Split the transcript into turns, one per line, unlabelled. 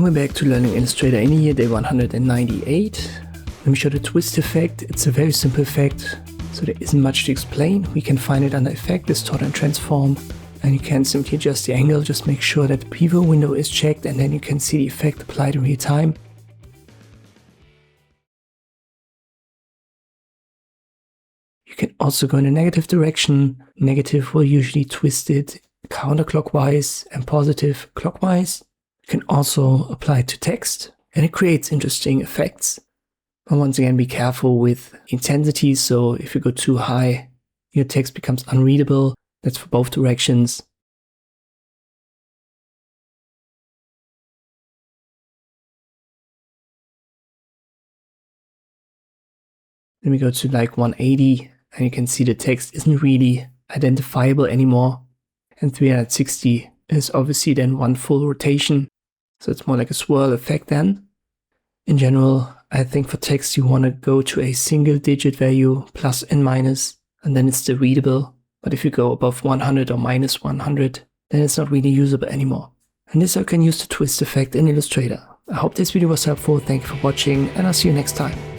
And we're back to learning Illustrator in here, day 198. Let me show the twist effect. It's a very simple effect, so there isn't much to explain. We can find it under Effect, Distort and Transform, and you can simply adjust the angle. Just make sure that the preview window is checked, and then you can see the effect applied in real time. You can also go in a negative direction. Negative will usually twist it counterclockwise and positive clockwise. You can also apply it to text, and it creates interesting effects. And once again, be careful with intensity. So if you go too high, your text becomes unreadable. That's for both directions. Then we go to like 180, and you can see the text isn't really identifiable anymore. And 360 is obviously then one full rotation. So it's more like a swirl effect then. In general, I think for text you want to go to a single digit value, plus and minus, and then it's still readable. But if you go above 100 or minus 100, then it's not really usable anymore. And this I can use the twist effect in Illustrator. I hope this video was helpful. Thank you for watching, and I'll see you next time.